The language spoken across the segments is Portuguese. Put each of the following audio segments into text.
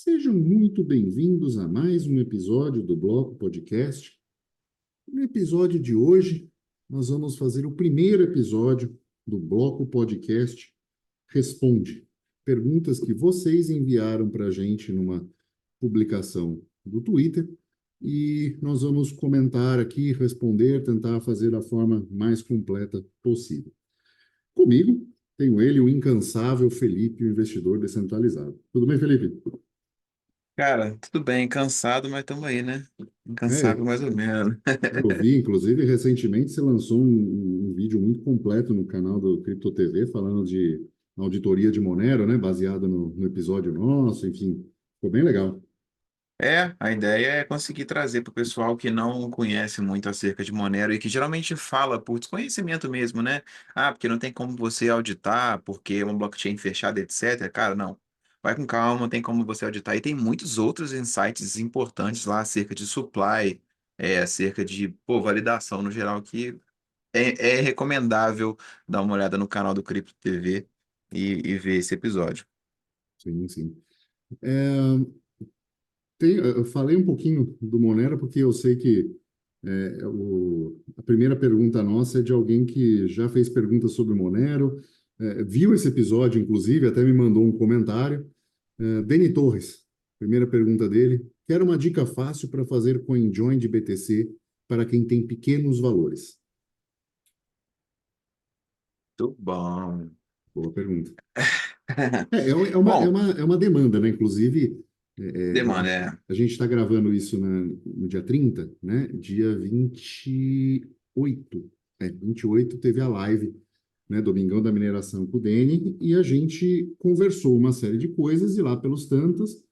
Sejam muito bem-vindos a mais um episódio do Bloco Podcast. No episódio de hoje, nós vamos fazer o primeiro episódio do Bloco Podcast Responde. Perguntas que vocês enviaram para a gente numa publicação do Twitter e nós vamos comentar aqui, responder, tentar fazer da forma mais completa possível. Comigo, tenho ele, o incansável Felipe, o investidor descentralizado. Tudo bem, Felipe? Cara, tudo bem, cansado, mas estamos aí, né? É, Incansável mais ou menos. eu vi, inclusive, recentemente você lançou um vídeo muito completo no canal do Cripto TV falando de auditoria de Monero, né? Baseado no episódio nosso, enfim, ficou bem legal. É, a ideia é conseguir trazer para o pessoal que não conhece muito acerca de Monero e que geralmente fala por desconhecimento mesmo, né? Ah, porque não tem como você auditar, porque é uma blockchain fechada, etc. Cara, não. Vai com calma, tem como você auditar. E tem muitos outros insights importantes lá acerca de supply, acerca de, pô, validação no geral, que é recomendável dar uma olhada no canal do Cripto TV e ver esse episódio. Sim, sim. É, eu falei um pouquinho do Monero porque eu sei que a primeira pergunta nossa é de alguém que já fez perguntas sobre Monero, viu esse episódio, inclusive, até me mandou um comentário. Deni Torres, primeira pergunta dele. Quero uma dica fácil para fazer CoinJoin de BTC para quem tem pequenos valores. Muito bom. Boa pergunta. Bom, É uma demanda, né? Inclusive, demanda, a gente está gravando isso no dia 30, né? Dia 28. 28 teve a live, né? Domingão da mineração com o Deni, e a gente conversou uma série de coisas, e lá pelos tantos,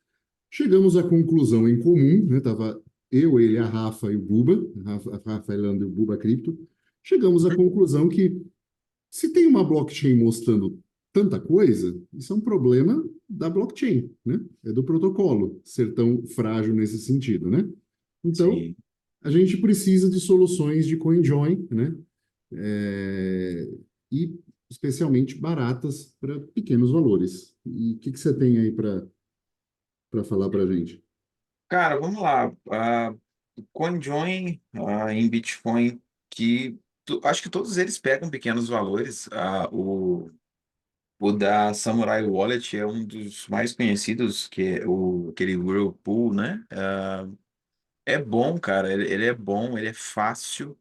chegamos à conclusão em comum, né? Tava eu, ele, a Rafa e o Buba, a Rafa Elando e o Buba Cripto, chegamos à conclusão que se tem uma blockchain mostrando tanta coisa, isso é um problema da blockchain, né? É do protocolo ser tão frágil nesse sentido, né? Então, sim. a gente precisa de soluções de CoinJoin, né? É, e especialmente baratas para pequenos valores. E o que você tem aí para falar para a gente? Cara, vamos lá. CoinJoin, em Bitcoin, acho que todos eles pegam pequenos valores. O da Samurai Wallet é um dos mais conhecidos, que é aquele Whirlpool, né? É bom, cara. Ele é bom, ele é fácil,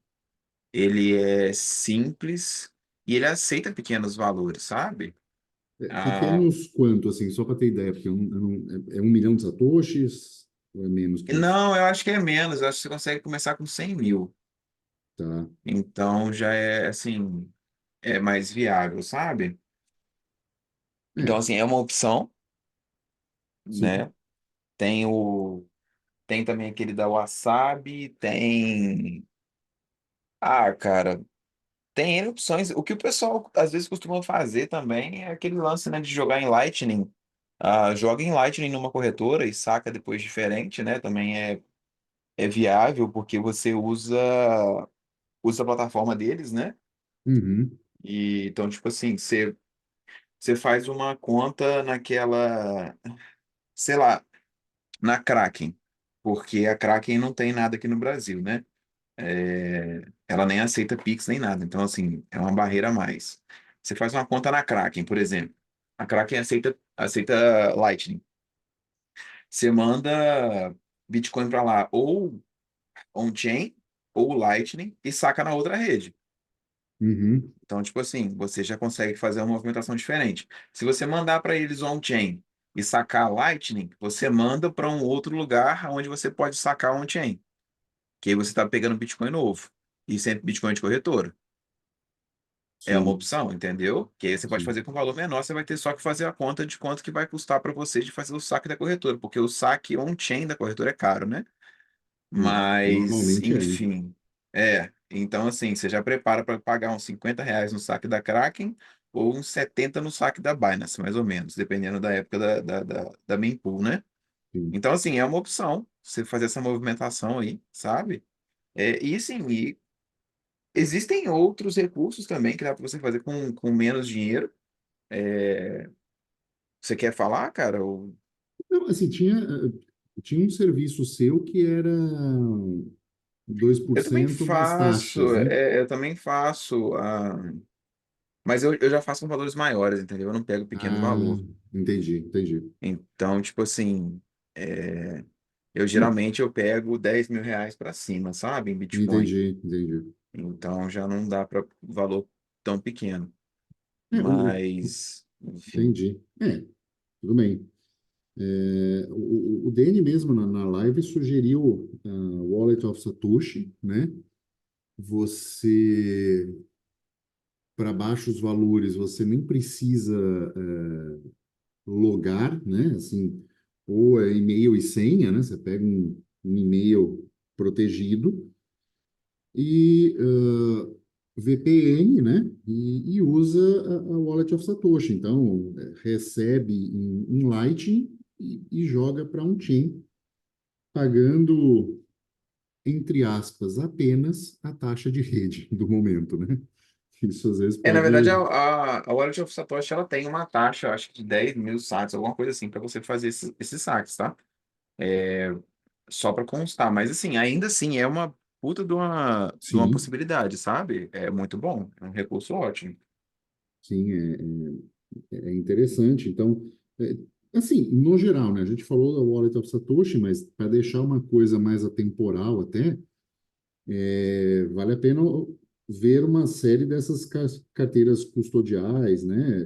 ele é simples e ele aceita pequenos valores, sabe? Ah, Pequenos quanto, assim, só para ter ideia, porque é 1 milhão de satoshis ou é menos que isso? não, eu acho que é menos. Eu acho que você consegue começar com 100 mil. Tá. Então já é assim, é mais viável, sabe? Então, É, assim, é uma opção, sim. né? Tem tem também aquele da Wasabi, tem. Ah, cara, tem N opções. O que o pessoal às vezes costuma fazer também é aquele lance, né, de jogar em Lightning. Joga em Lightning numa corretora e saca depois diferente, né? Também é viável porque você usa a plataforma deles, né? Uhum. E então, tipo assim, você faz uma conta naquela, sei lá, na Kraken, porque a Kraken não tem nada aqui no Brasil, né? Ela nem aceita Pix nem nada, então, assim, é uma barreira a mais. Você faz uma conta na Kraken, por exemplo. A Kraken aceita Lightning. Você manda Bitcoin para lá, ou on-chain, ou Lightning, e saca na outra rede. Uhum. Então, tipo assim, você já consegue fazer uma movimentação diferente. Se você mandar para eles on-chain e sacar Lightning, você manda para um outro lugar onde você pode sacar on-chain. Que aí você está pegando Bitcoin novo. E sempre Bitcoin de corretora. É uma Sim, opção, entendeu? Que aí você pode sim. fazer com valor menor, você vai ter só que fazer a conta de quanto que vai custar para você de fazer o saque da corretora, porque o saque on-chain da corretora é caro, né? Mas, Normalmente é, né? enfim, Então, assim, você já prepara para pagar uns R$ 50 no saque da Kraken ou uns 70 no saque da Binance, mais ou menos, dependendo da época da mempool, né? Sim. Então, assim, é uma opção você fazer essa movimentação aí, sabe? E, assim, existem outros recursos também que dá para você fazer com menos dinheiro. Você quer falar, cara? Não, assim, tinha um serviço seu que era dois por Eu também cento mais faço, taxas, né? eu também faço, mas eu já faço com valores maiores, entendeu? Eu não pego pequeno Ah, valor. entendi, entendi. Então, tipo assim, é, eu Não, geralmente eu pego R$ 10.000 para cima, sabe? Em Bitcoin. entendi, entendi. Então já não dá para valor tão pequeno. É, Mas, enfim. entendi. Tudo bem. O Dani mesmo na live sugeriu Wallet of Satoshi, né? Você, para baixos valores, você nem precisa logar, né? Assim, ou é e-mail e senha, né? Você pega um e-mail protegido e VPN, né? E usa a Wallet of Satoshi. Então, recebe em Lightning e joga para um chain, pagando, entre aspas, apenas a taxa de rede do momento, né? Isso às vezes Na verdade, pode. a Wallet of Satoshi ela tem uma taxa, acho que de 10.000 saques, alguma coisa assim, para você fazer esses saques, tá? Só para constar. Mas, assim, ainda assim, é uma puta de uma Sim, possibilidade, sabe? É muito bom, é um recurso ótimo. sim, é interessante. Então, é, assim, no geral, né? A gente falou da Wallet of Satoshi, mas para deixar uma coisa mais atemporal até, vale a pena ver uma série dessas carteiras custodiais, né?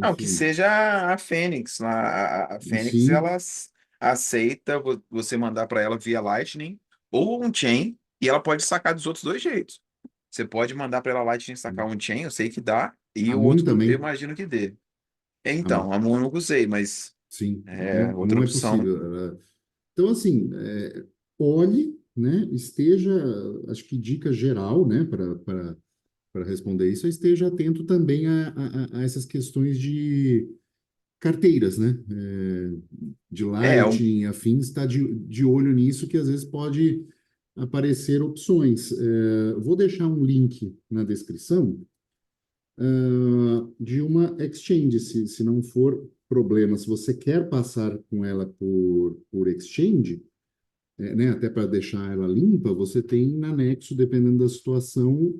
Não, que Enfim, seja a Fênix. A Fênix, sim, ela aceita você mandar para ela via Lightning ou um chain, e ela pode sacar dos outros dois jeitos. Você pode mandar para ela Lightning sacar um chain, eu sei que dá, e a o Moon outro eu também, imagino que dê. a Então, Moon, a Moon eu nunca usei, mas sim, é outra Moon é opção. possível. Então, assim, olhe, né? Esteja, acho que dica geral, né? Para responder isso, esteja atento também a essas questões de carteiras, né? De É, um, Lightning, afins, está de olho nisso, que às vezes pode aparecer opções. Vou deixar um link na descrição, de uma exchange, se não for problema. Se você quer passar com ela por exchange, né, até para deixar ela limpa, você tem na Nexo, dependendo da situação,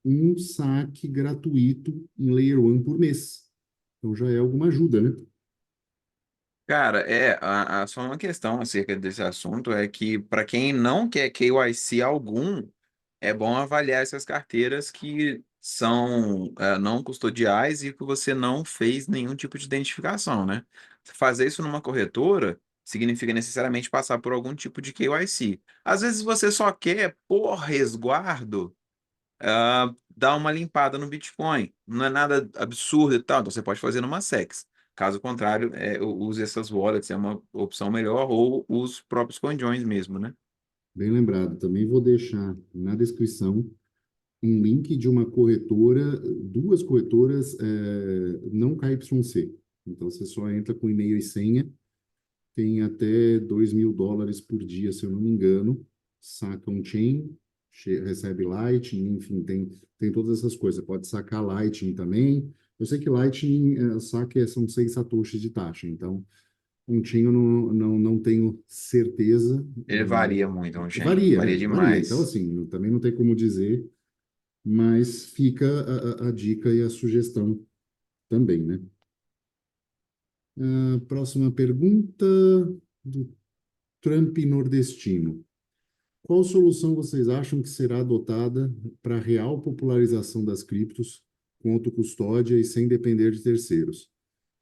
um saque gratuito em Layer 1 por mês. Então já é alguma ajuda, né? cara, só uma questão acerca desse assunto é que para quem não quer KYC algum, é bom avaliar essas carteiras que são não custodiais e que você não fez nenhum tipo de identificação, né? Fazer isso numa corretora significa necessariamente passar por algum tipo de KYC. Às vezes você só quer, por resguardo, dar uma limpada no Bitcoin. Não é nada absurdo e tal, então você pode fazer numa SEX. Caso contrário, use essas wallets, é uma opção melhor, ou os próprios coinjoins mesmo, né? Bem lembrado. Também vou deixar na descrição um link de uma corretora, duas corretoras, não KYC. Então você só entra com e-mail e senha, tem até US$ 2.000 por dia, se eu não me engano, saca um chain, recebe Lightning, enfim, tem todas essas coisas. Você pode sacar Lightning também. Eu sei que Lightning, saque são 6 satoshis de taxa, então um chain eu não tenho certeza. Ele varia muito, on-chain, Varia, varia varia. Então, demais. assim, também não tem como dizer, mas fica a dica e a sugestão também, né? Próxima pergunta do Trump nordestino. Qual solução vocês acham que será adotada para a real popularização das criptos com autocustódia e sem depender de terceiros?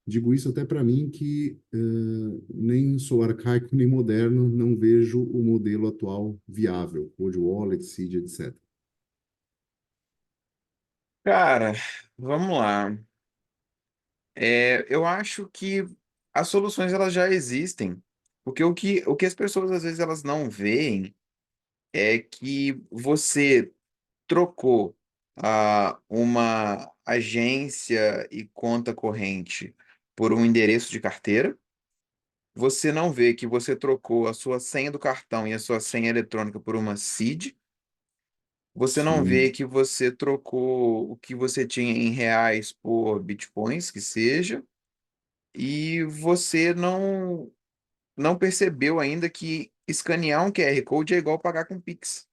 Digo isso até para mim que nem sou arcaico nem moderno, não vejo o modelo atual viável, cold wallet, seed, etc. Cara, vamos lá. Eu acho que as soluções elas já existem, porque o que as pessoas às vezes elas não veem é que você trocou uma agência e conta corrente por um endereço de carteira. Você não vê que você trocou a sua senha do cartão e a sua senha eletrônica por uma CID. Você não vê Sim, que você trocou o que você tinha em reais por bitcoins, que seja. e você não percebeu ainda que escanear um QR Code é igual pagar com Pix.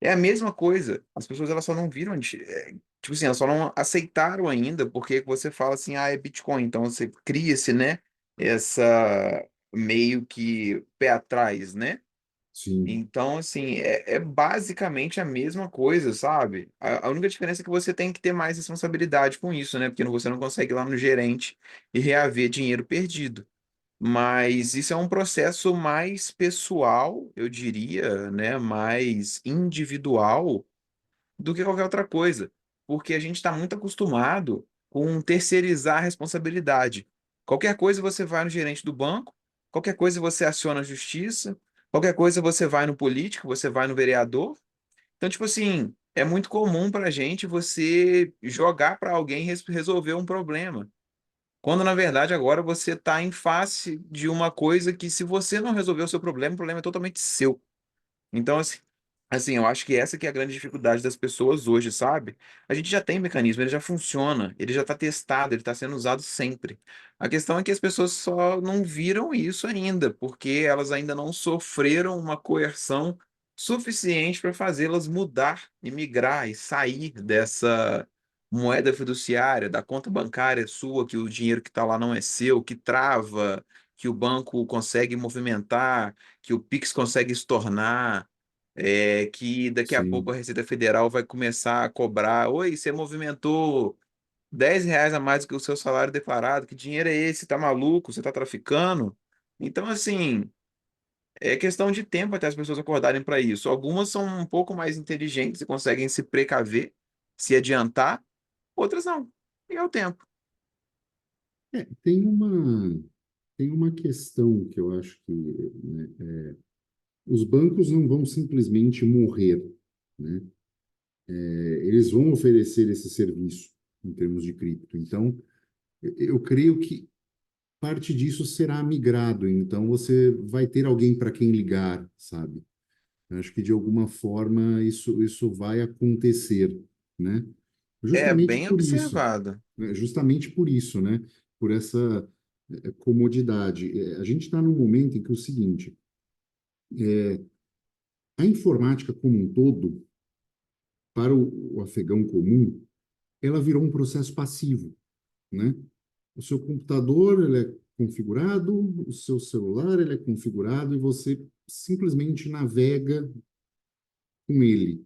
É a mesma coisa. As pessoas elas só não viram, tipo assim, elas só não aceitaram ainda, porque você fala assim, ah, é Bitcoin. Então você cria-se, né, essa meio que pé atrás, né? Sim, Então, assim, é basicamente a mesma coisa, sabe? A única diferença é que você tem que ter mais responsabilidade com isso, né? Porque você não consegue ir lá no gerente e reaver dinheiro perdido. Mas isso é um processo mais pessoal, eu diria, né? Mais individual do que qualquer outra coisa, porque a gente está muito acostumado com terceirizar a responsabilidade. Qualquer coisa você vai no gerente do banco, qualquer coisa você aciona a justiça, qualquer coisa você vai no político, você vai no vereador. Então, tipo assim, é muito comum para a gente você jogar para alguém resolver um problema. Quando na verdade agora você está em face de uma coisa que, se você não resolver o seu problema, o problema é totalmente seu. Então, assim, eu acho que essa que é a grande dificuldade das pessoas hoje, sabe? A gente já tem mecanismo, ele já funciona, ele já está testado, ele está sendo usado sempre. A questão é que as pessoas só não viram isso ainda, porque elas ainda não sofreram uma coerção suficiente para fazê-las mudar e migrar e sair dessa moeda fiduciária, da conta bancária sua, que o dinheiro que está lá não é seu, que trava, que o banco consegue movimentar, que o Pix consegue estornar, que daqui a pouco sim. a Receita Federal vai começar a cobrar. Oi, você movimentou R$ 10 a mais do que o seu salário declarado. Que dinheiro é esse? Tá maluco? Você tá traficando? Então, assim, é questão de tempo até as pessoas acordarem para isso. Algumas são um pouco mais inteligentes e conseguem se precaver, se adiantar, outras não. E é o tempo. É, tem uma questão que eu acho que, né, os bancos não vão simplesmente morrer, né? Eles vão oferecer esse serviço em termos de cripto. Então, eu creio que parte disso será migrado. Então, você vai ter alguém para quem ligar, sabe? Eu acho que de alguma forma isso vai acontecer, né? É Justamente bem por isso, observado. né? Justamente por isso, né? Por essa comodidade. A gente está num momento em que é o seguinte, a informática como um todo, para o afegão comum, ela virou um processo passivo, né? O seu computador, ele é configurado, o seu celular, ele é configurado e você simplesmente navega com ele,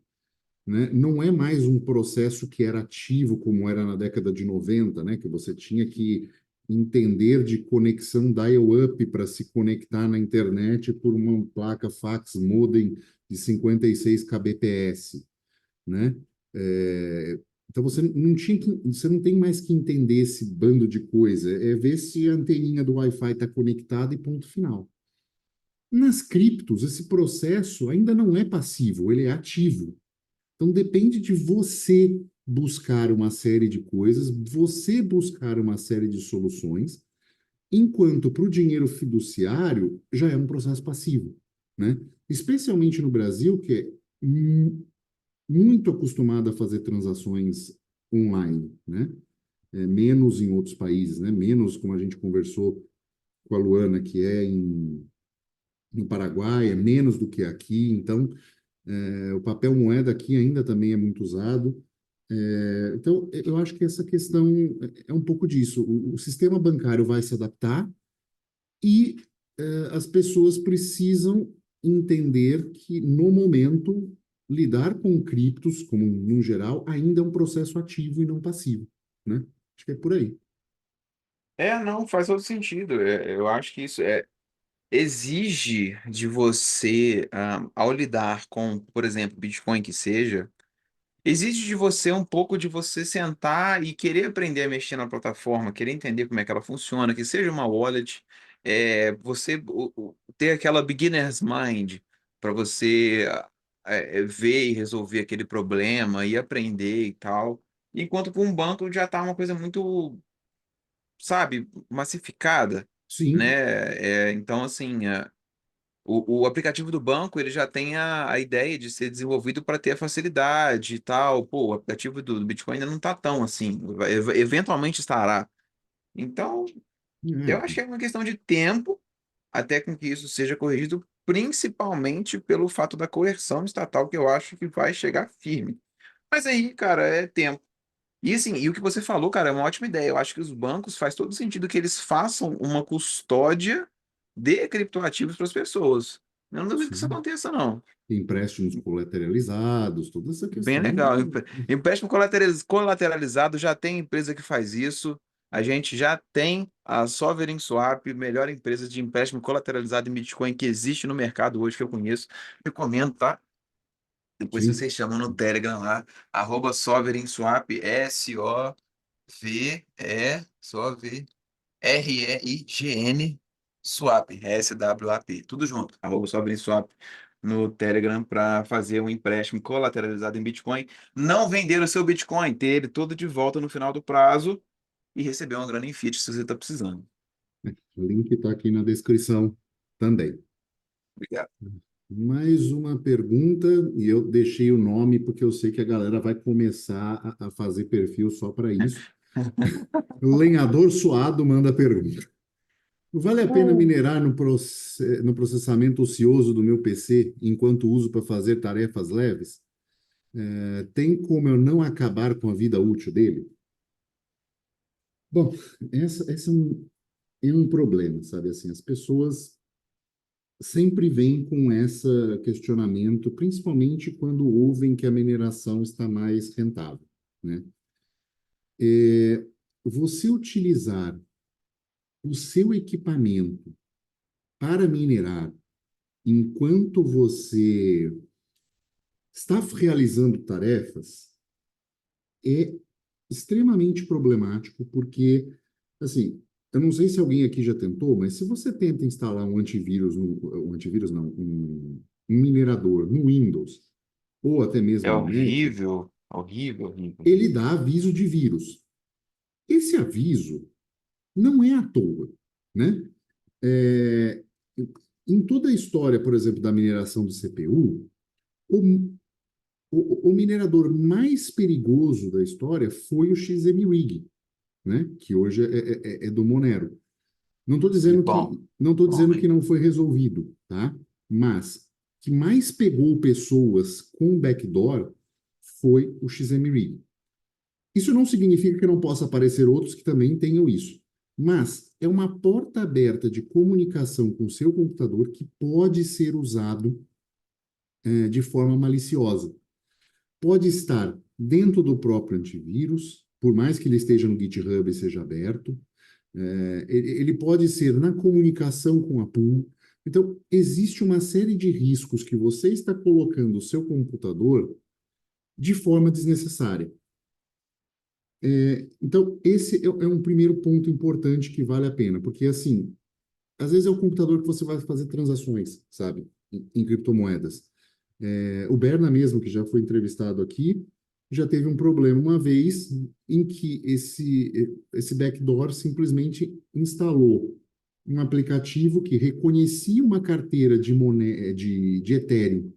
né? Não é mais um processo que era ativo como era na década de 90, né? Que você tinha que entender de conexão dial-up para se conectar na internet por uma placa fax modem de 56 kbps, né? É, então você não tem mais que entender esse bando de coisa, é ver se a anteninha do Wi-Fi está conectada e ponto final. Nas criptos, esse processo ainda não é passivo, ele é ativo. Então depende de você buscar uma série de coisas, você buscar uma série de soluções, enquanto para o dinheiro fiduciário já é um processo passivo, né? Especialmente no Brasil, que é muito acostumado a fazer transações online, né? Menos em outros países, né? Menos como a gente conversou com a Luana, que é no Paraguai, é menos do que aqui. Então, o papel moeda aqui ainda também é muito usado. Então, eu acho que essa questão é um pouco disso. O sistema bancário vai se adaptar e as pessoas precisam entender que, no momento, lidar com criptos, como no geral, ainda é um processo ativo e não passivo, né? Acho que é por aí. Não, faz todo sentido. Eu acho que isso exige de você, ao lidar com, por exemplo, Bitcoin que seja, exige de você um pouco de você sentar e querer aprender a mexer na plataforma, querer entender como é que ela funciona, que seja uma wallet, você ter aquela beginner's mind para você ver e resolver aquele problema e aprender e tal. Enquanto com um banco já está uma coisa muito, sabe, massificada, Sim, né? Então, assim, o aplicativo do banco ele já tem a ideia de ser desenvolvido para ter a facilidade e tal. Pô, o aplicativo do Bitcoin ainda não está tão assim, eventualmente estará. Então, É, Eu acho que é uma questão de tempo até com que isso seja corrigido, principalmente pelo fato da coerção estatal, que eu acho que vai chegar firme. Mas aí, cara, é tempo. E assim, e o que você falou, cara, é uma ótima ideia. Eu acho que os bancos faz todo sentido que eles façam uma custódia de criptoativos para as pessoas. Eu não duvido que isso sim. aconteça, não. Empréstimos colateralizados, toda essa Bem questão. legal. Empréstimo colateralizado já tem empresa que faz isso. A gente já tem a Sovereign Swap, melhor empresa de empréstimo colateralizado em Bitcoin que existe no mercado hoje que eu conheço. Recomendo, tá? Depois Sim, vocês chamam no Telegram lá, Sovereign Swap, S-O-V-E, só V, R-E-I-G-N, Swap, S-W-A-P, tudo junto, Sovereign Swap no Telegram para fazer um empréstimo colateralizado em Bitcoin, não vender o seu Bitcoin, ter ele todo de volta no final do prazo e receber uma grana em fiat se você está precisando. o link está aqui na descrição também. Obrigado. Mais uma pergunta, e eu deixei o nome porque eu sei que a galera vai começar a fazer perfil só para isso. Lenhador Suado manda pergunta. Vale a pena minerar no processamento ocioso do meu PC enquanto uso para fazer tarefas leves? Tem como eu não acabar com a vida útil dele? Bom, essa é um problema, sabe? Assim, as pessoas sempre vêm com esse questionamento, principalmente quando ouvem que a mineração está mais rentável, né? Você utilizar o seu equipamento para minerar enquanto você está realizando tarefas é extremamente problemático, porque, assim, eu não sei se alguém aqui já tentou, mas se você tenta instalar um antivírus, um antivírus não, um minerador no Windows, ou até É mesmo no Mac, horrível, horrível, horrível. ele dá aviso de vírus. Esse aviso não é à toa, né? É, em toda a história, por exemplo, da mineração do CPU, o, o minerador mais perigoso da história foi o XMRig, né? Que hoje é do Monero. Bom, Não estou bom, dizendo que hein? não foi resolvido, tá? Mas que mais pegou pessoas com backdoor foi o XMRig. Isso não significa que não possa aparecer outros que também tenham isso, mas é uma porta aberta de comunicação com o seu computador que pode ser usado de forma maliciosa. Pode estar dentro do próprio antivírus, por mais que ele esteja no GitHub e seja aberto, ele pode ser na comunicação com a pool. Então, existe uma série de riscos que você está colocando o seu computador de forma desnecessária. Então, esse é um primeiro ponto importante que vale a pena, porque, assim, às vezes é o computador que você vai fazer transações, sabe, em criptomoedas. O Berna mesmo, que já foi entrevistado aqui, já teve um problema uma vez em que esse backdoor simplesmente instalou um aplicativo que reconhecia uma carteira de Ethereum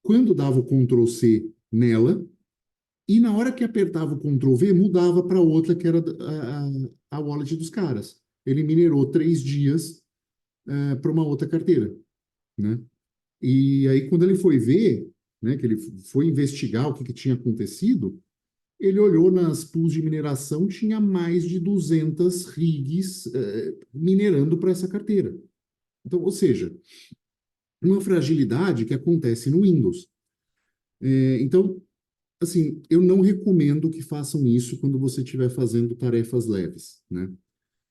quando dava o Ctrl+C nela, e na hora que apertava o Ctrl+V, mudava para outra que era a wallet dos caras. Ele minerou 3 dias para uma outra carteira, né? E aí, quando ele foi ver, né, que ele foi investigar o que tinha acontecido, ele olhou nas pools de mineração, tinha mais de 200 rigs minerando para essa carteira. Então, ou seja, uma fragilidade que acontece no Windows. Então, assim, eu não recomendo que façam isso quando você estiver fazendo tarefas leves, né?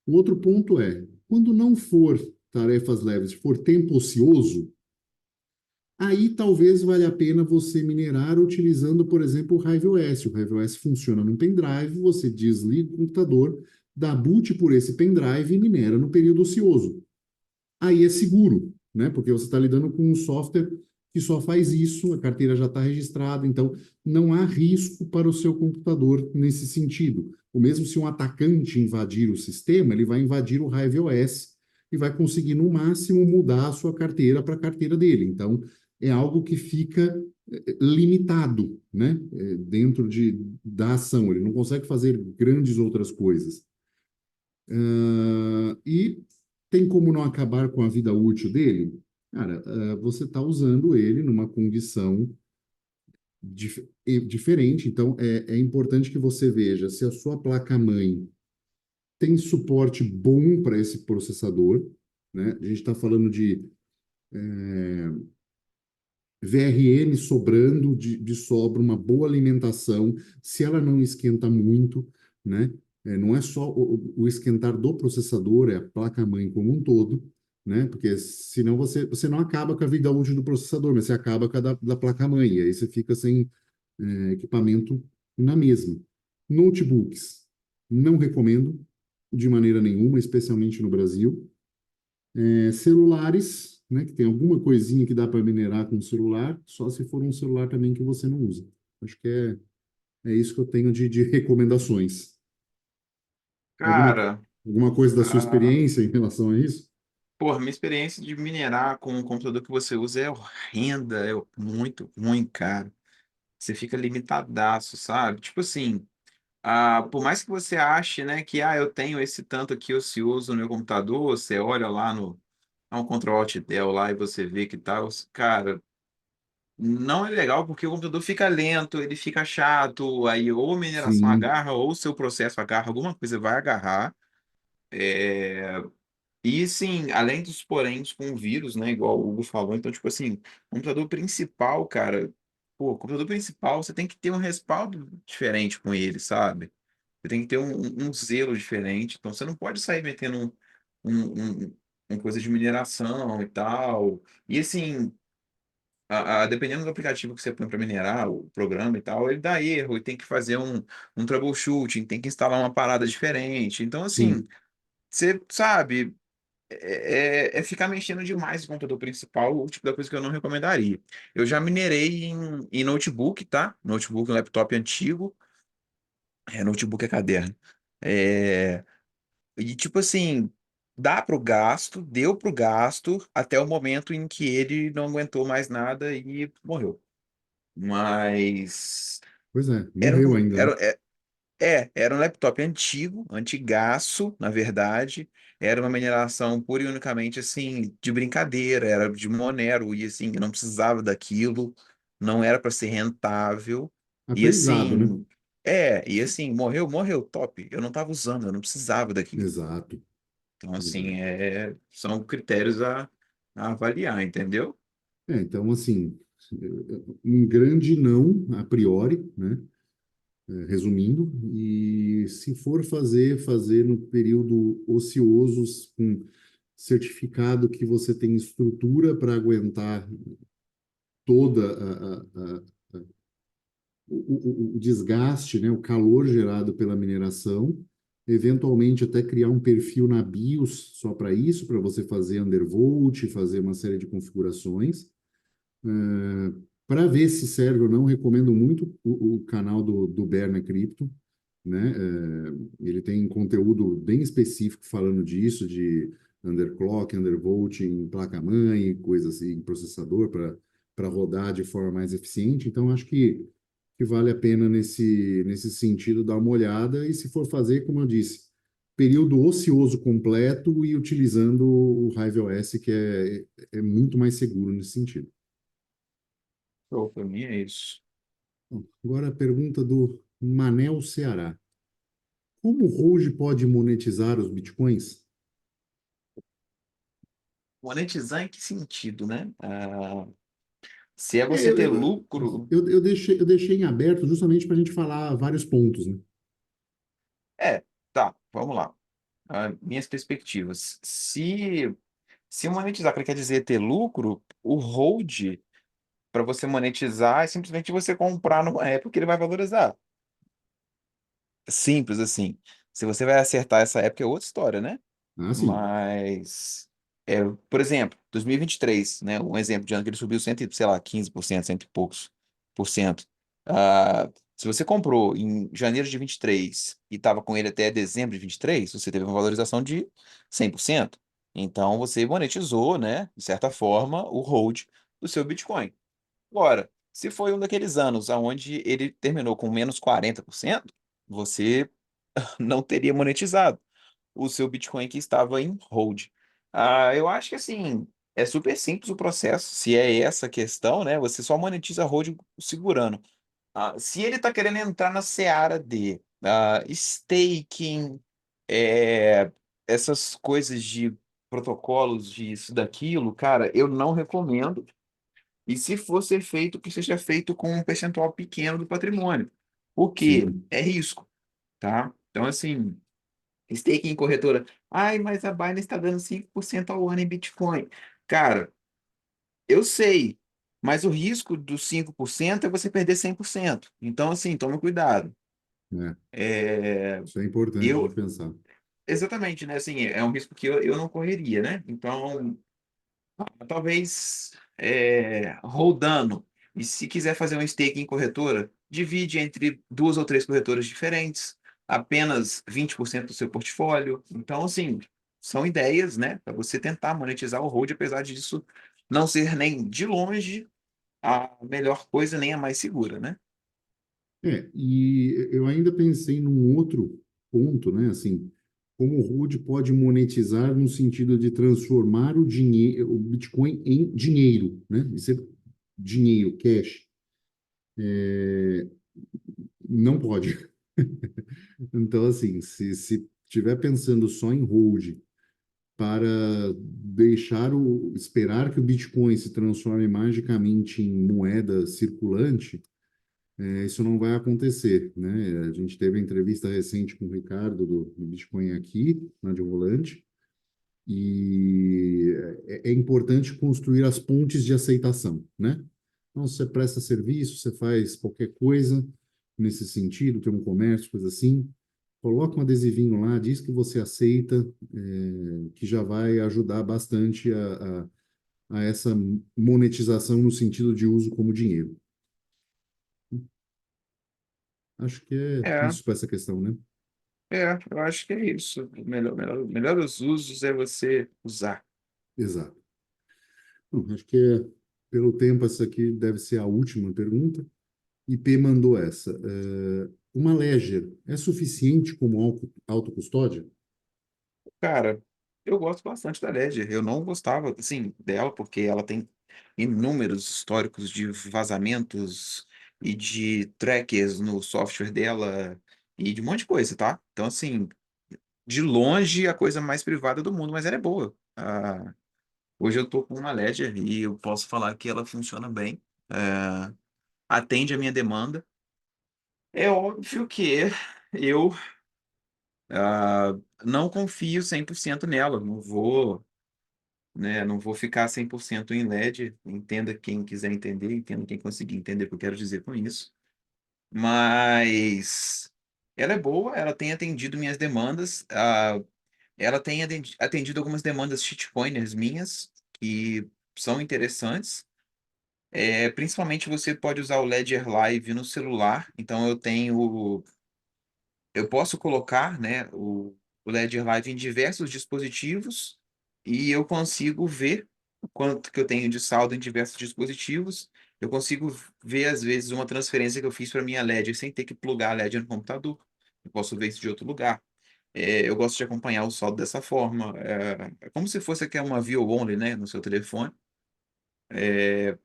O outro ponto é, quando não for tarefas leves, for tempo ocioso, aí talvez valha a pena você minerar utilizando, por exemplo, o HiveOS. O HiveOS funciona num pendrive, você desliga o computador, dá boot por esse pendrive e minera no período ocioso. Aí é seguro, né? Porque você está lidando com um software que só faz isso, a carteira já está registrada, então não há risco para o seu computador nesse sentido. O mesmo se um atacante invadir o sistema, ele vai invadir o HiveOS e vai conseguir, no máximo, mudar a sua carteira para a carteira dele. Então, é algo que fica limitado, né? Dentro da ação. Ele não consegue fazer grandes outras coisas. E tem como não acabar com a vida útil dele? Cara, você está usando ele numa condição diferente, então é importante que você veja se a sua placa-mãe tem suporte bom para esse processador, né? A gente está falando de VRM sobrando de sobra, uma boa alimentação, se ela não esquenta muito, né? Não é só o esquentar do processador, é a placa-mãe como um todo, né? Porque senão você não acaba com a vida útil do processador, mas você acaba com a da placa-mãe, e aí você fica sem equipamento na mesma. Notebooks, não recomendo de maneira nenhuma, especialmente no Brasil. Celulares, né, que tem alguma coisinha que dá para minerar com o celular, só se for um celular também que você não usa. Acho que é isso que eu tenho de recomendações. Alguma, Cara, alguma coisa da sua ah, experiência em relação a isso? porra, minha experiência de minerar com o computador que você usa é horrenda, é muito ruim, cara. Você fica limitadaço, sabe? Tipo assim, por mais que você ache, né, que eu tenho esse tanto aqui ocioso no meu computador, você olha lá no um Ctrl Alt Del lá e você vê que tal, cara, não é legal porque o computador fica lento, ele fica chato, aí ou a mineração Sim, agarra, ou o seu processo agarra, alguma coisa vai agarrar. E sim, além dos poréns com o vírus, né, igual o Hugo falou, então, tipo assim, computador principal, cara, pô, computador principal, você tem que ter um respaldo diferente com ele, sabe? Você tem que ter um zelo diferente, então você não pode sair metendo uma coisa de mineração e tal. E assim, dependendo do aplicativo que você põe para minerar, o programa e tal, ele dá erro e tem que fazer um troubleshooting, tem que instalar uma parada diferente. Então, assim, sim. você sabe, é ficar mexendo demais no computador principal, o tipo da coisa que eu não recomendaria. Eu já minerei em notebook, tá? Notebook, laptop antigo, notebook é caderno. É, e tipo assim, dá pro gasto, deu pro gasto, até o momento em que ele não aguentou mais nada e morreu. Mas Pois é, era morreu um, ainda, era, né? era um laptop antigo, antigaço, na verdade. Era uma mineração pura e unicamente assim, de brincadeira, era de Monero, e assim, eu não precisava daquilo, não era para ser rentável. E Aprendizado, né? assim, e assim, morreu, morreu, top. Eu não estava usando, eu não precisava daquilo. Exato, Então, exato. assim, são critérios a avaliar, entendeu? Então, assim, um grande não a priori, né? Resumindo, e se for fazer no período ocioso, com certificado que você tem estrutura para aguentar toda o desgaste, né, o calor gerado pela mineração, eventualmente até criar um perfil na BIOS só para isso, para você fazer undervolt, fazer uma série de configurações. Para ver se serve ou não, recomendo muito o canal do Berna Cripto, né? Ele tem conteúdo bem específico falando disso, de underclock, undervolting, placa-mãe, coisas assim, processador para rodar de forma mais eficiente. Então, acho que vale a pena nesse sentido dar uma olhada. E se for fazer, como eu disse, período ocioso completo e utilizando o RiveOS, que é muito mais seguro nesse sentido. Show, pra mim é isso. Bom, agora a pergunta do Manel Ceará. Como o Hold pode monetizar os bitcoins? Monetizar em que sentido, né? Se é É, você ter lucro. eu deixei em aberto justamente para a gente falar vários pontos, né? Tá, vamos lá. Minhas perspectivas. Se monetizar quer dizer ter lucro, o hold, para você monetizar, é simplesmente você comprar numa época que ele vai valorizar. Simples assim. Se você vai acertar essa época é outra história, né? Ah, sim. Mas, por exemplo, 2023, né? Um exemplo de ano que ele subiu sei lá, 15%, cento e poucos por cento. Se você comprou em janeiro de 23 e estava com ele até dezembro de 23, você teve uma valorização de 100%. Então, você monetizou, né, de certa forma, o hold do seu Bitcoin. Agora, se foi um daqueles anos onde ele terminou com menos 40%, você não teria monetizado. o seu Bitcoin que estava em hold. Eu acho que assim, é super simples o processo, se é essa a questão, né? Você só monetiza hold segurando. Se ele está querendo entrar na seara de staking, é, essas coisas de protocolos, disso, daquilo, cara, eu não recomendo. E se for ser feito, que seja feito com um percentual pequeno do patrimônio. Porque Sim, é risco, tá? Então, assim, staking em corretora. Ai, mas a Binance está dando 5% ao ano em Bitcoin. Cara, eu sei, mas o risco dos 5% é você perder 100%. Então, assim, toma cuidado. é, É, isso é importante de eu, pensar. exatamente, né? Assim, é um risco que eu não correria, né? Então, talvez rodando. E se quiser fazer um stake em corretora, divide entre duas ou três corretoras diferentes, apenas 20% do seu portfólio. Então, assim, são ideias, né, para você tentar monetizar o hold, apesar disso não ser nem de longe a melhor coisa, nem a mais segura, né? E eu ainda pensei num outro ponto, né? Assim, como o Rude pode monetizar no sentido de transformar o dinheiro, o Bitcoin em dinheiro, né? Isso é dinheiro, cash. Não pode. Então, assim, se estiver pensando só em hold para esperar que o Bitcoin se transforme magicamente em moeda circulante, isso não vai acontecer, né? A gente teve a entrevista recente com o Ricardo do Bitcoin aqui, na de Volante, e é importante construir as pontes de aceitação, né? Então, você presta serviço, você faz qualquer coisa nesse sentido, tem um comércio, coisa assim, coloca um adesivinho lá, diz que você aceita, que já vai ajudar bastante a essa monetização no sentido de uso como dinheiro. Acho que é É, isso para essa questão, né? eu acho que é isso. Melhor os usos é você usar. Exato. Bom, acho que pelo tempo essa aqui deve ser a última pergunta. IP mandou essa. Uma Ledger é suficiente como autocustódia? Cara, eu gosto bastante da Ledger. Eu não gostava, assim, dela porque ela tem inúmeros históricos de vazamentos e de trackers no software dela e de um monte de coisa, tá? Então, assim, de longe a coisa mais privada do mundo, mas ela é boa. Hoje eu tô com uma Ledger e eu posso falar que ela funciona bem, atende a minha demanda. É óbvio que eu não confio 100% nela, não vou, né? Não vou ficar 100% em LED. Entenda quem quiser entender, entenda quem conseguir entender o que eu quero dizer com isso. Mas ela é boa, ela tem atendido minhas demandas. Ela tem atendido algumas demandas shitcoiners minhas, que são interessantes. Principalmente você pode usar o Ledger Live no celular. Então eu posso colocar, né, o Ledger Live em diversos dispositivos e eu consigo ver o quanto que eu tenho de saldo em diversos dispositivos. Eu consigo ver, às vezes, uma transferência que eu fiz para minha Ledger sem ter que plugar a Ledger no computador. Eu posso ver isso de outro lugar. Eu gosto de acompanhar o saldo dessa forma. É como se fosse aqui uma view only, né, no seu telefone.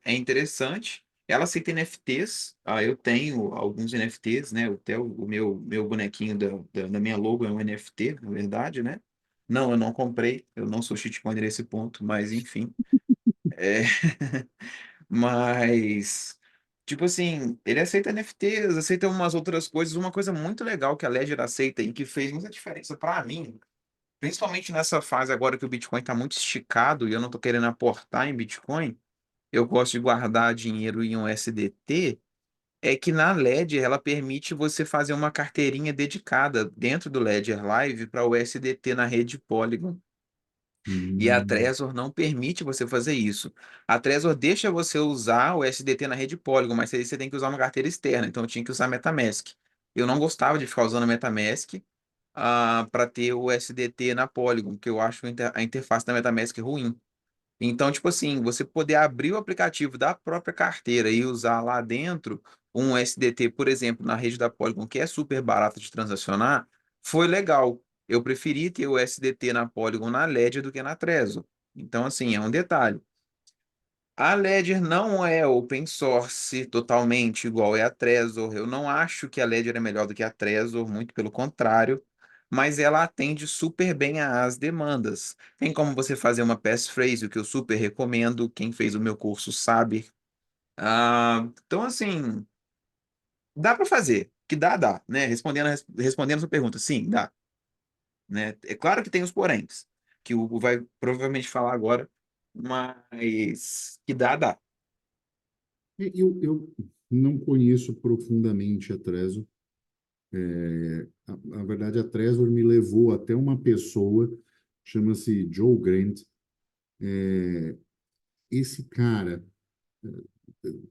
É interessante. Ela aceita NFTs. Eu tenho alguns NFTs, né? Até o meu bonequinho da minha logo é um NFT, na verdade, né? Não, eu não comprei. Eu não sou shitcoiner nesse ponto, mas enfim. É, mas, tipo assim, ele aceita NFTs, aceita umas outras coisas. Uma coisa muito legal que a Ledger aceita e que fez muita diferença para mim, principalmente nessa fase agora que o Bitcoin está muito esticado e eu não estou querendo aportar em Bitcoin, eu gosto de guardar dinheiro em um SDT, é que na Ledger ela permite você fazer uma carteirinha dedicada dentro do Ledger Live para o SDT na rede Polygon. E a Hum, Trezor não permite você fazer isso. A Trezor deixa você usar o SDT na rede Polygon, mas aí você tem que usar uma carteira externa, então eu tinha que usar MetaMask. Eu não gostava de ficar usando MetaMask para ter o SDT na Polygon, porque eu acho a interface da MetaMask ruim. Então, tipo assim, você poder abrir o aplicativo da própria carteira e usar lá dentro um SDT, por exemplo, na rede da Polygon, que é super barato de transacionar, foi legal. eu preferi ter o SDT na Polygon na Ledger do que na Trezor. Então, assim, é um detalhe. A Ledger não é open source totalmente igual é a Trezor. Eu não acho que a Ledger é melhor do que a Trezor, muito pelo contrário, mas ela atende super bem às demandas. Tem como você fazer uma passphrase, o que eu super recomendo. Quem fez o meu curso sabe. Então, assim, dá para fazer. Que dá, né? Respondendo a sua pergunta, sim, dá, né? É claro que tem os poréns, que o Hugo vai provavelmente falar agora, mas que dá. Eu não conheço profundamente a Trezor. Na verdade, a Trezor me levou até uma pessoa, chama-se Joe Grant. Esse cara,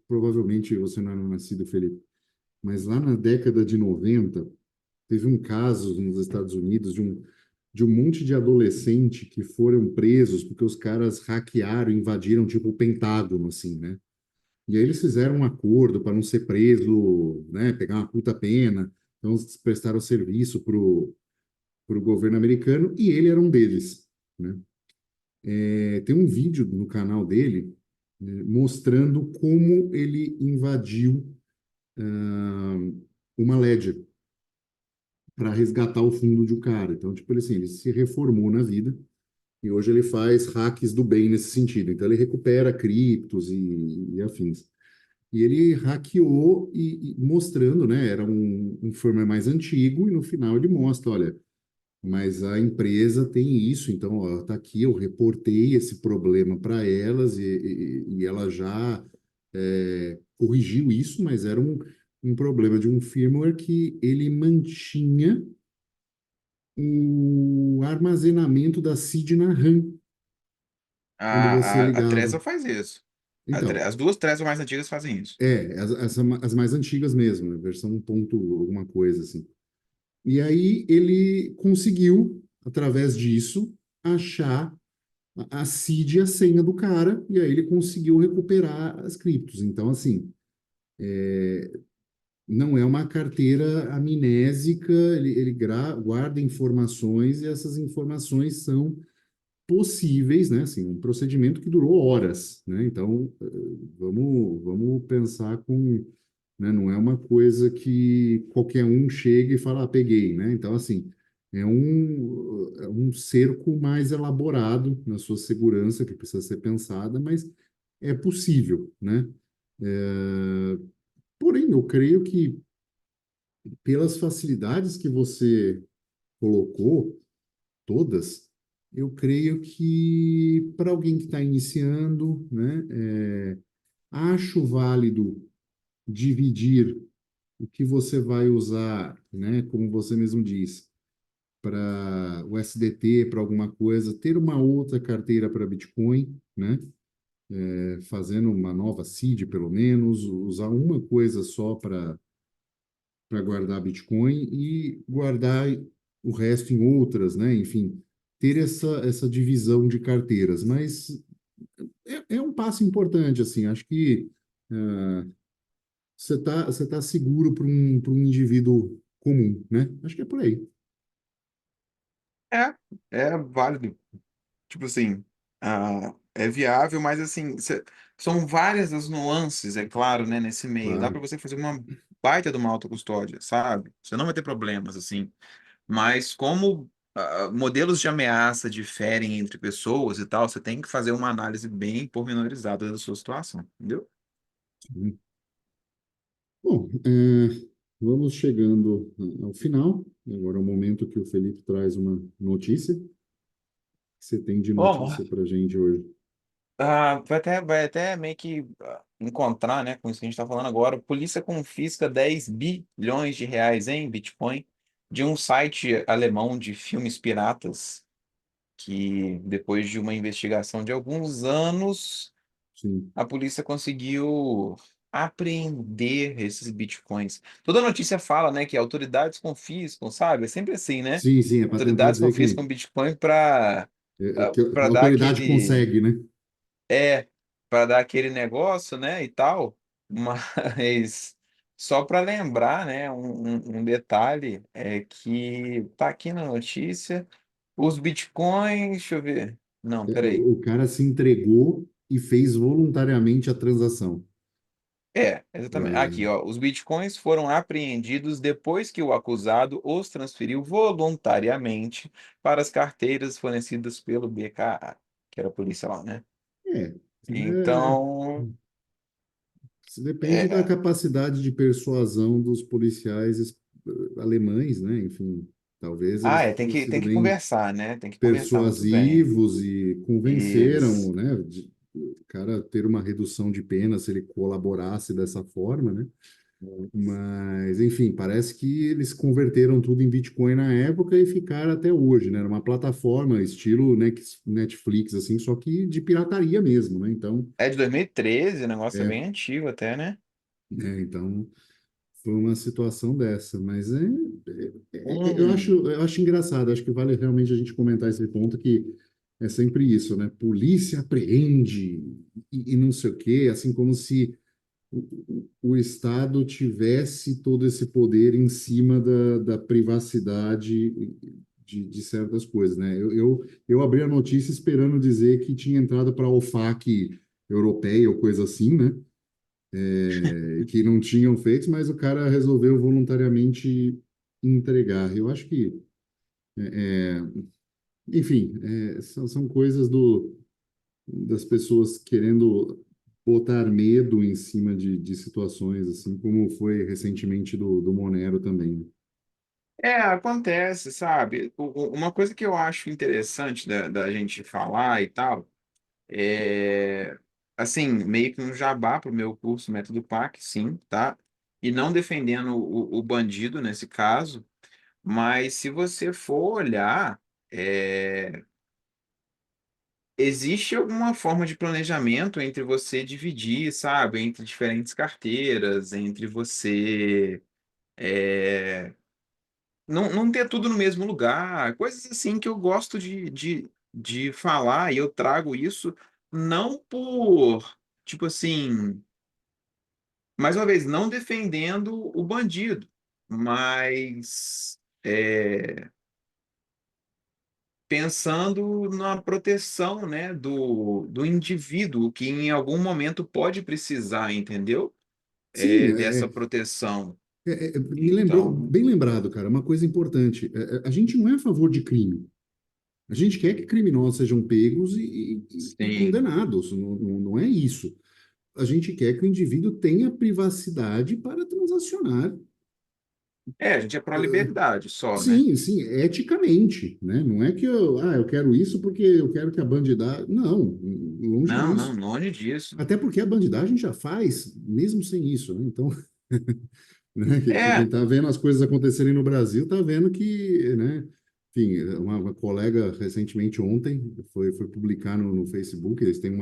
provavelmente você não era nascido, Felipe, mas lá na década de 90 teve um caso nos Estados Unidos de um monte de adolescente que foram presos porque os caras hackearam, invadiram tipo o Pentágono, assim, né? E aí eles fizeram um acordo para não ser preso, né? Pegar uma puta pena. Então eles prestaram serviço pro governo americano e ele era um deles, né? Tem um vídeo no canal dele, mostrando como ele invadiu uma ledger para resgatar o fundo de um cara. Então, tipo, ele, assim, ele se reformou na vida e hoje ele faz hacks do bem nesse sentido. Então, ele recupera criptos e afins. E ele hackeou e mostrando, né? Era um firmware mais antigo e no final ele mostra, olha, mas a empresa tem isso, então, ó, tá aqui, eu reportei esse problema para elas e ela já corrigiu isso, mas era um problema de um firmware que ele mantinha o armazenamento da seed na RAM quando você A ligava. Trezor faz isso. Então, As duas Trezor mais antigas fazem isso. as mais antigas mesmo, né? Versão 1 ponto alguma coisa assim. E aí ele conseguiu, através disso, achar a seed e a senha do cara, e aí ele conseguiu recuperar as criptos. Então, assim, não é uma carteira amnésica, guarda informações e essas informações são possíveis, né? Assim, um procedimento que durou horas, né? Então, vamos pensar com, né? Não é uma coisa que qualquer um chega e fala, peguei, né? Então, assim, é um cerco mais elaborado na sua segurança que precisa ser pensada, mas é possível, né? Porém, eu creio que pelas facilidades que você colocou, todas, eu creio que para alguém que está iniciando, né, acho válido dividir o que você vai usar, né, como você mesmo disse, para o SDT, para alguma coisa, ter uma outra carteira para Bitcoin, né, fazendo uma nova seed, pelo menos, usar uma coisa só para guardar Bitcoin e guardar o resto em outras, né? Enfim, ter essa divisão de carteiras. Mas é um passo importante, assim. Acho que você tá seguro para um indivíduo comum, né? Acho que é por aí. É, é válido. Tipo assim, é viável, mas assim, são várias as nuances, é claro, né, nesse meio. Dá para Claro. você fazer uma baita de uma autocustódia, sabe? Você não vai ter problemas, assim. Mas como modelos de ameaça diferem entre pessoas e tal, você tem que fazer uma análise bem pormenorizada da sua situação, entendeu? Sim. Bom, vamos chegando ao final. Agora é o momento que o Felipe traz uma notícia. O que você tem de Bom, notícia para a gente hoje? vai até meio que encontrar, né, com isso que a gente está falando agora. Polícia confisca 10 bilhões de reais em Bitcoin de um site alemão de filmes piratas, que depois de uma investigação de alguns anos, Sim, a polícia conseguiu apreender esses Bitcoins. Toda notícia fala, né, que autoridades confiscam, sabe? É sempre assim, né? sim, é para tentar Autoridades dizer confiscam que Bitcoin para que a para dar autoridade aquele consegue, né? para dar aquele negócio, né, e tal, mas só para lembrar, né, um detalhe é que tá aqui na notícia, os bitcoins, deixa eu ver. Não, peraí. O cara se entregou e fez voluntariamente a transação. É, exatamente. Aqui, É, ó, os bitcoins foram apreendidos depois que o acusado os transferiu voluntariamente para as carteiras fornecidas pelo BKA, que era a polícia lá, né? é, é, Então, isso depende da é, capacidade de persuasão dos policiais alemães, né? Enfim, talvez eles tenham tem sido que bem conversar, né? Tem que conversar muito bem. persuasivos e convenceram, Isso. né? O cara ter uma redução de pena se ele colaborasse dessa forma, né? Mas, enfim, parece que eles converteram tudo em Bitcoin na época e ficaram até hoje, né? Era uma plataforma estilo Netflix, assim, só que de pirataria mesmo, né? Então, É de 2013, o negócio é é, bem antigo até, né? então foi uma situação dessa. Mas Um, eu acho engraçado, acho que vale realmente a gente comentar esse ponto que é sempre isso, né? Polícia apreende e não sei o quê, assim como se o Estado tivesse todo esse poder em cima da privacidade de certas coisas, né? Eu abri a notícia esperando dizer que tinha entrado para a OFAC europeia ou coisa assim, né? Que não tinham feito, mas o cara resolveu voluntariamente entregar. Eu acho que, enfim, são coisas das pessoas querendo botar medo em cima de situações, assim como foi recentemente do Monero também. acontece, sabe? Uma coisa que eu acho interessante da gente falar e tal, é, assim, meio que um jabá pro meu curso Método PAC, sim, tá? E não defendendo o bandido nesse caso, mas se você for olhar, existe alguma forma de planejamento entre você dividir, sabe, entre diferentes carteiras, entre você não ter tudo no mesmo lugar, coisas assim que eu gosto de falar, e eu trago isso não por, tipo assim, mais uma vez, não defendendo o bandido, mas pensando na proteção, né, do indivíduo que em algum momento pode precisar, entendeu? Sim, Dessa proteção. me lembrou, Então, bem lembrado, cara, uma coisa importante. A gente não é a favor de crime. A gente quer que criminosos sejam pegos e sim. condenados. Não, não é isso. A gente quer que o indivíduo tenha privacidade para transacionar. A gente é pró-liberdade só, né? Sim, sim, eticamente, né? Não é que eu quero isso porque eu quero que a bandidagem. Não, longe Não, não, disso. longe disso. Até porque a bandidagem já faz, mesmo sem isso, né? Então, né? Quem É, está vendo as coisas acontecerem no Brasil está vendo que, né? Enfim, uma colega recentemente ontem foi publicar no Facebook, eles têm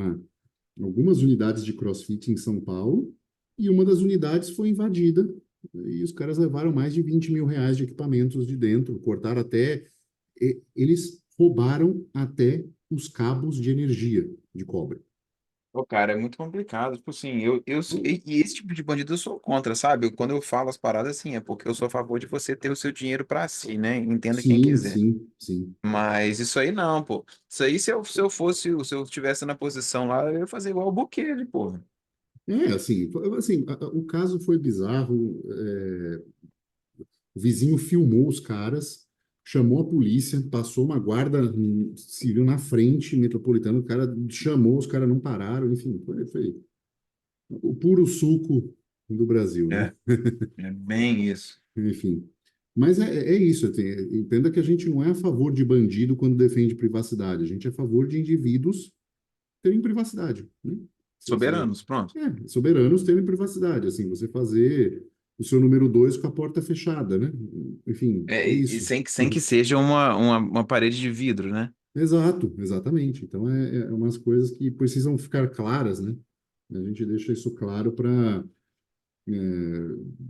algumas unidades de CrossFit em São Paulo e uma das unidades foi invadida e os caras levaram mais de R$ 20 mil de equipamentos de dentro, cortaram até, eles roubaram até os cabos de energia de cobre. o cara, é muito complicado. Tipo assim, e esse tipo de bandido eu sou contra, sabe? Quando eu falo as paradas assim, é porque eu sou a favor de você ter o seu dinheiro pra si, né? Entenda quem Sim, quiser. sim, sim. Mas isso aí não, pô. Isso aí, se eu fosse, se eu estivesse na posição lá, eu ia fazer igual o Bukele, pô. Assim, o caso foi bizarro. O vizinho filmou os caras, chamou a polícia, passou uma guarda civil na frente, metropolitana, o cara chamou, os caras não pararam, enfim, foi o puro suco do Brasil, né? É, é bem isso. Enfim. Mas é isso, entenda que a gente não é a favor de bandido quando defende privacidade, a gente é a favor de indivíduos terem privacidade, né? Soberanos, pronto. Soberanos terem privacidade, assim, você fazer o seu número 2 com a porta fechada, né? Enfim, é E isso. sem que seja uma parede de vidro, né? Exato, exatamente. Então, é umas coisas que precisam ficar claras, né? A gente deixa isso claro para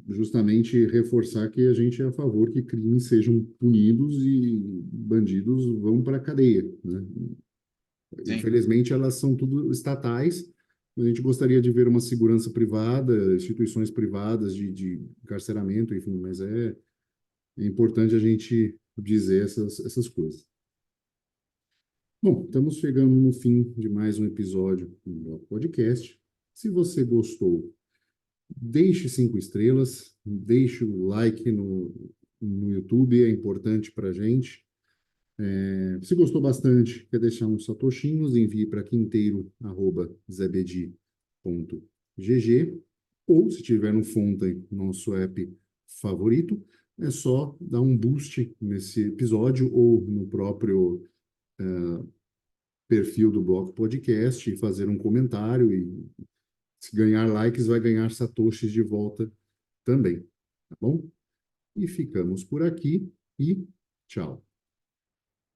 justamente reforçar que a gente é a favor que crimes sejam punidos e bandidos vão para a cadeia, né? Sim. Infelizmente, elas são tudo estatais, A gente gostaria de ver uma segurança privada, instituições privadas de encarceramento, enfim, mas é importante a gente dizer essas coisas. Bom, estamos chegando no fim de mais um episódio do podcast. Se você gostou, deixe 5 estrelas, deixe o like no YouTube, é importante para a gente. Se gostou bastante, quer deixar uns satoshinhos, envie para quinteiro@zebedi.gg, ou se tiver no Fountain, nosso app favorito, é só dar um boost nesse episódio ou no próprio perfil do Bloco Podcast e fazer um comentário, e se ganhar likes vai ganhar satoshis de volta também, tá bom? E ficamos por aqui e tchau.